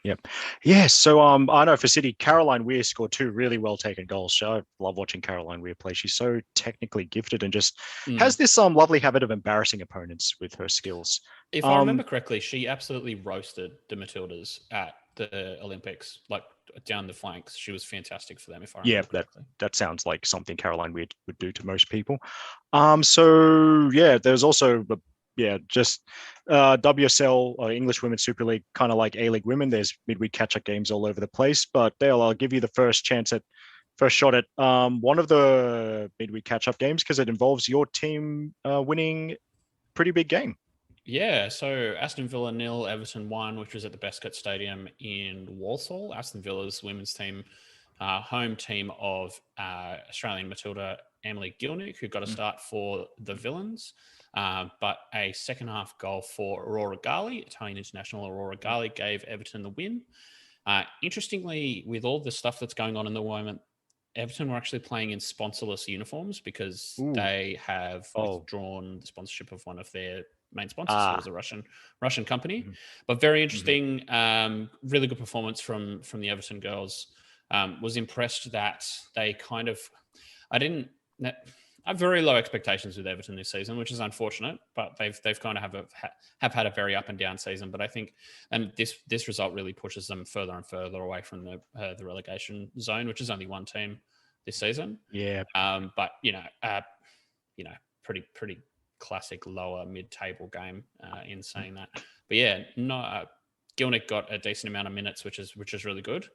Yep. Yeah. So I know for City, Caroline Weir scored 2 really well taken goals. So I love watching Caroline Weir play. She's so technically gifted and just has this lovely habit of embarrassing opponents with her skills. If I remember correctly, she absolutely roasted the Matildas at the Olympics, like down the flanks. She was fantastic for them. If I remember correctly. That sounds like something Caroline Weir would do to most people. So yeah, there's also just WSL or English Women's Super League, kind of like A-League Women. There's midweek catch-up games all over the place. But Dale, I'll give you the first shot at one of the midweek catch-up games, because it involves your team winning pretty big game. Yeah, so Aston Villa 0, Everton 1, which was at the Bestcott Stadium in Walsall. Aston Villa's women's team, home team of Australian Matilda Emily Gilnick, who got a start for the Villains. But a second half goal for Aurora Gali, Italian international Aurora Gali, gave Everton the win. Interestingly, with all the stuff that's going on in the moment, Everton were actually playing in sponsorless uniforms, because they have withdrawn the sponsorship of one of their main sponsors, who was a Russian company. But very interesting, really good performance from the Everton girls. Was impressed that they kind of, I have very low expectations with Everton this season, which is unfortunate, but they've kind of have had a very up and down season. But I think, and this result really pushes them further and further away from the relegation zone, which is only one team this season. Yeah. But pretty classic lower mid-table game in saying that. But yeah, Gilnick got a decent amount of minutes, which is really good.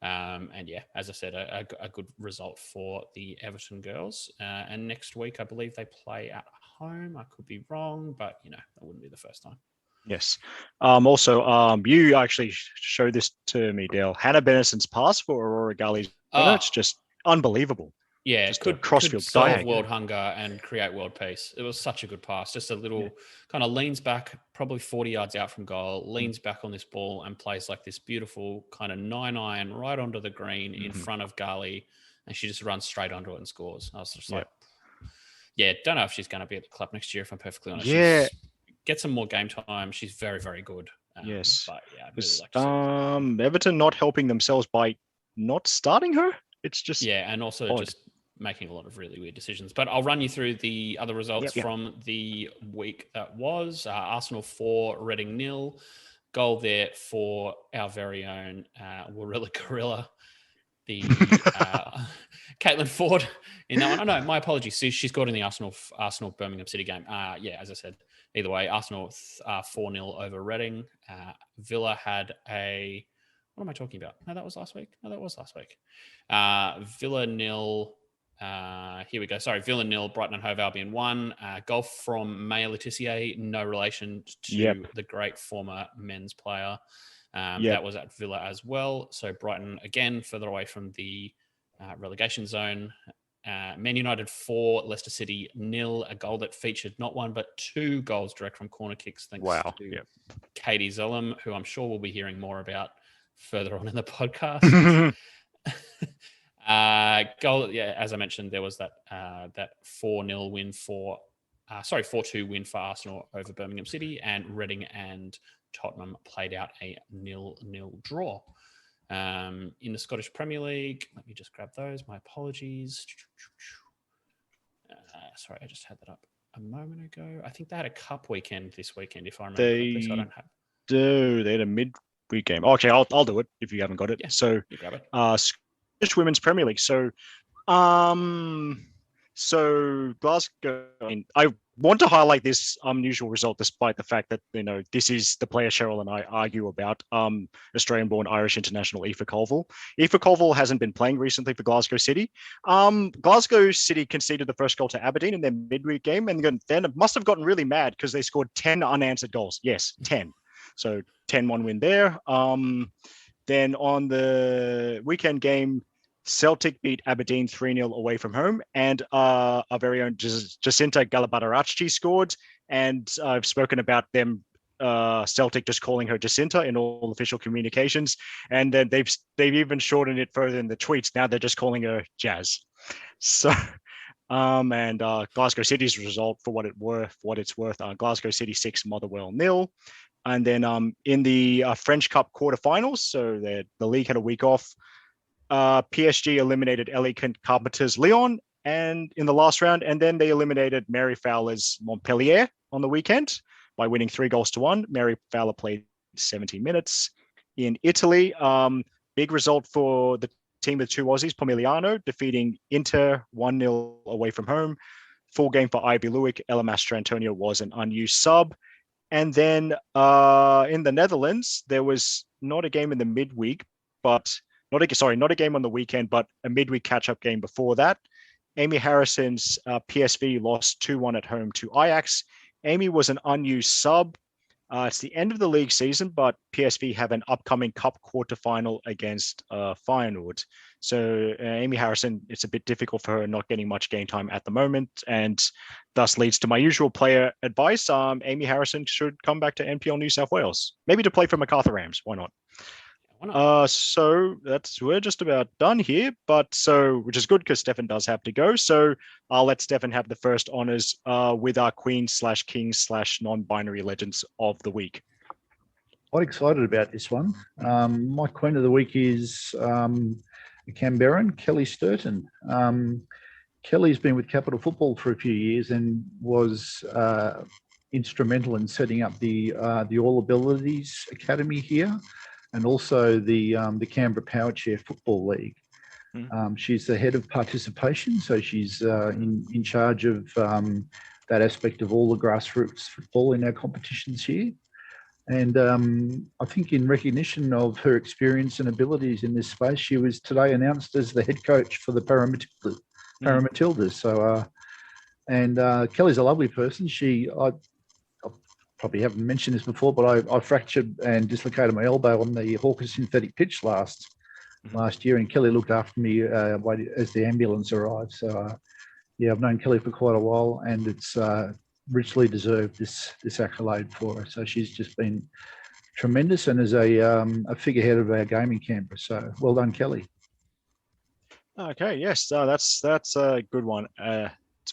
And yeah, as I said, a good result for the Everton girls. And next week, I believe they play at home. I could be wrong, but that wouldn't be the first time. Yes. Also, you actually showed this to me, Dale. Hannah Bennison's pass for Aurora Gali's winner. It's just unbelievable. Yeah, just could solve world hunger and create world peace. It was such a good pass. Just a little kind of leans back, probably 40 yards out from goal, leans back on this ball and plays like this beautiful kind of 9-iron right onto the green in front of Gali, and she just runs straight onto it and scores. I was just like, don't know if she's going to be at the club next year, if I'm perfectly honest. Yeah. Get some more game time. She's very, very good. Yes. But yeah, I'd really like to see Everton not helping themselves by not starting her. It's just and also just making a lot of really weird decisions. But I'll run you through the other results from the week that was. Arsenal 4, Reading 0. Goal there for our very own Warilla Gorilla. the Caitlin Ford in that one. Oh, no, my apologies. She scored in the Arsenal Birmingham City game. Yeah, as I said, either way, Arsenal 4-0 over Reading. Villa had a... What am I talking about? No, that was last week. Villa 0... here we go. Sorry, Villa 0, Brighton and Hove Albion 1. Golf from Maya Letitia, no relation to the great former men's player. That was at Villa as well. So Brighton, again, further away from the relegation zone. Man United 4, Leicester City 0, a goal that featured not one, but 2 goals direct from corner kicks, thanks to Katie Zellum, who I'm sure we'll be hearing more about further on in the podcast. Goal, as I mentioned, there was that 4-0 win 4-2 win for Arsenal over Birmingham City, and Reading and Tottenham played out a 0-0 draw. In the Scottish Premier League, let me just grab those. My apologies. Sorry, I just had that up a moment ago. I think they had a cup weekend this weekend, if I remember correctly. So I don't have. They had a midweek game. Okay, I'll do it if you haven't got it. Yeah, so you grab it. Scottish Women's Premier League. So Glasgow. I want to highlight this unusual result, despite the fact that this is the player Cheryl and I argue about. Australian-born Irish international Aoife Colville. Aoife Colville hasn't been playing recently for Glasgow City. Glasgow City conceded the first goal to Aberdeen in their midweek game, and then it must have gotten really mad because they scored 10 unanswered goals. Yes, 10. So 10-1 win there. Then on the weekend game, Celtic beat Aberdeen 3-0 away from home, and our very own Jacinta Galabatarachchi scored. And I've spoken about them, Celtic just calling her Jacinta in all official communications, and then they've even shortened it further in the tweets. Now they're just calling her Jazz. So, and Glasgow City's result for what it's worth. Glasgow City 6, Motherwell 0. And then in the French Cup quarterfinals, so the league had a week off. PSG eliminated LA Carpenters Lyon and in the last round, and then they eliminated Mary Fowler's Montpellier on the weekend by winning 3-1. Mary Fowler played 17 minutes. In Italy, big result for the team with 2 Aussies, Pomigliano defeating Inter 1-0 away from home. Full game for Ivy Lewick. Ella Mastrantonio was an unused sub. And then in the Netherlands, there was not a game in the midweek, but not a game on the weekend, but a midweek catch-up game before that. Amy Harrison's PSV lost 2-1 at home to Ajax. Amy was an unused sub. It's the end of the league season, but PSV have an upcoming cup quarterfinal against Feyenoord. So Amy Harrison, it's a bit difficult for her not getting much game time at the moment, and thus leads to my usual player advice. Amy Harrison should come back to NPL New South Wales, maybe to play for Macarthur Rams. Why not? So we're just about done here, which is good because Stefan does have to go. So I'll let Stefan have the first honors with our Queen/Kings/non-binary legends of the week. Quite excited about this one. My Queen of the week is a Canberran, Kelly Sturton. Kelly's been with Capital Football for a few years and was instrumental in setting up the All Abilities Academy here, and also the Canberra Power Chair Football League. She's the head of participation, so she's in charge of that aspect of all the grassroots football in our competitions here. And I think in recognition of her experience and abilities in this space, she was today announced as the head coach for the ParaMatildas. So, Kelly's a lovely person. I probably haven't mentioned this before, but I fractured and dislocated my elbow on the Hawker synthetic pitch last year, and Kelly looked after me as the ambulance arrived. So, I've known Kelly for quite a while, and it's richly deserved this accolade for her. So she's just been tremendous, and is a figurehead of our game in Canberra. So well done, Kelly. Okay, yes, that's a good one.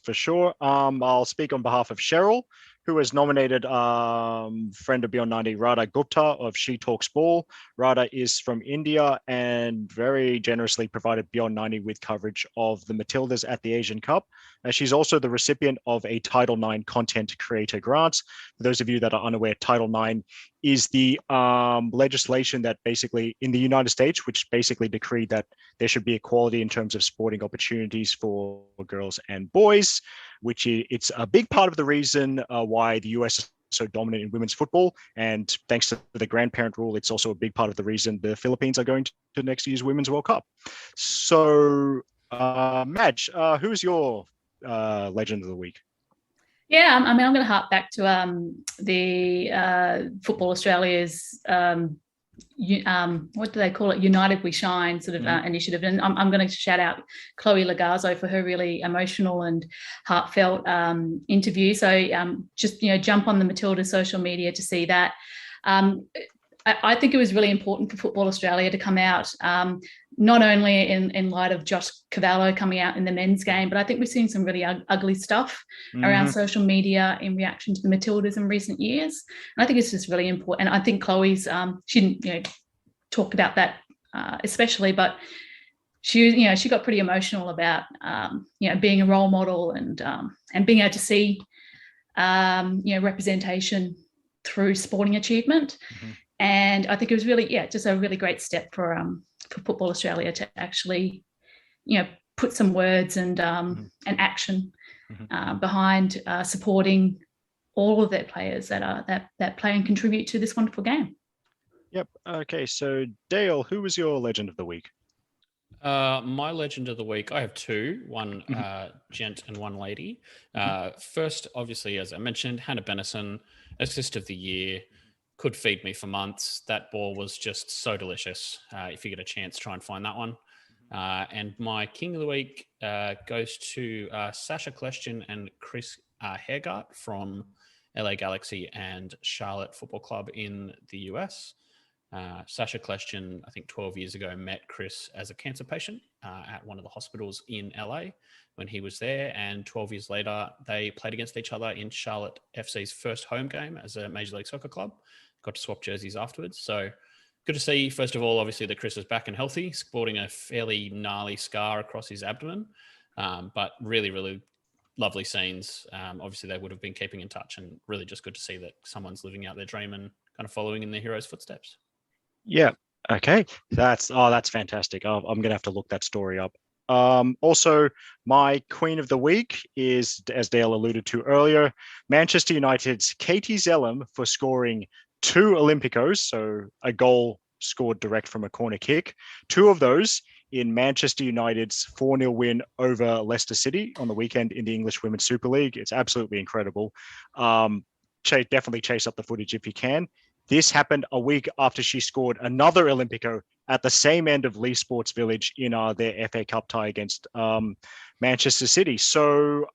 For sure. I'll speak on behalf of Cheryl, who has nominated friend of Beyond 90, Radha Gupta of She Talks Ball. Radha is from India and very generously provided Beyond 90 with coverage of the Matildas at the Asian Cup. She's also the recipient of a Title IX Content Creator Grant. For those of you that are unaware, Title IX is the legislation that basically in the United States, which basically decreed that there should be equality in terms of sporting opportunities for girls and boys, which it's a big part of the reason why the US is so dominant in women's football. And thanks to the grandparent rule, it's also a big part of the reason the Philippines are going to next year's Women's World Cup. So, Madge, who's your legend of the week? Yeah, I mean, I'm going to hark back to the Football Australia's what do they call it? United We Shine sort of initiative. And I'm going to shout out Chloe Lagazo for her really emotional and heartfelt interview. So just, jump on the Matildas social media to see that. I think it was really important for Football Australia to come out, not only in light of Josh Cavallo coming out in the men's game, but I think we've seen some really ugly stuff around social media in reaction to the Matildas in recent years. And I think it's just really important. And I think Chloe's, she didn't talk about that especially, but she got pretty emotional about being a role model and being able to see representation through sporting achievement. And I think it was really, just a really great step for Football Australia to actually, put some words and action behind supporting all of their players that play and contribute to this wonderful game. Yep. Okay. So Dale, who was your legend of the week? My legend of the week, I have two, one gent and one lady. First, obviously, as I mentioned, Hannah Bennison, assist of the year. Could feed me for months. That ball was just so delicious. If you get a chance, try and find that one. And my king of the week goes to Sasha Kleshtin and Chris Hairgart from LA Galaxy and Charlotte Football Club in the US. Sasha Kleshtin, I think 12 years ago, met Chris as a cancer patient at one of the hospitals in LA when he was there. And 12 years later, they played against each other in Charlotte FC's first home game as a Major League Soccer club. Got to swap jerseys afterwards. So good to see, first of all, obviously, that Chris is back and healthy, sporting a fairly gnarly scar across his abdomen. But really, really lovely scenes. Obviously, they would have been keeping in touch, and really just good to see that someone's living out their dream and kind of following in their hero's footsteps. Yeah. Okay. That's fantastic. I'm going to have to look that story up. Also, my queen of the week is, as Dale alluded to earlier, Manchester United's Katie Zelem for scoring 2 Olympicos, so a goal scored direct from a corner kick. 2 of those in Manchester United's 4-0 win over Leicester City on the weekend in the English Women's Super League. It's absolutely incredible. Definitely chase up the footage if you can. This happened a week after she scored another Olympico at the same end of Leigh Sports Village in their FA Cup tie against Manchester City. So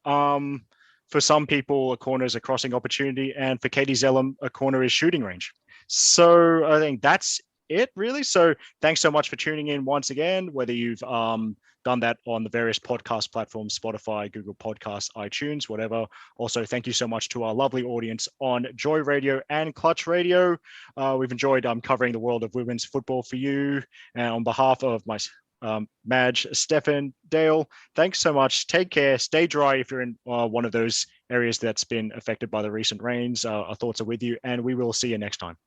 for some people, a corner is a crossing opportunity, and for Katie Zelem, a corner is shooting range. So I think that's it, really. So thanks so much for tuning in once again, whether you've done that on the various podcast platforms, Spotify, Google Podcasts, iTunes, whatever. Also, thank you so much to our lovely audience on Joy Radio and Clutch Radio. We've enjoyed covering the world of women's football for you. And on behalf of my Madge, Stefan, Dale, thanks so much. Take care. Stay dry if you're in one of those areas that's been affected by the recent rains. Our thoughts are with you, and we will see you next time.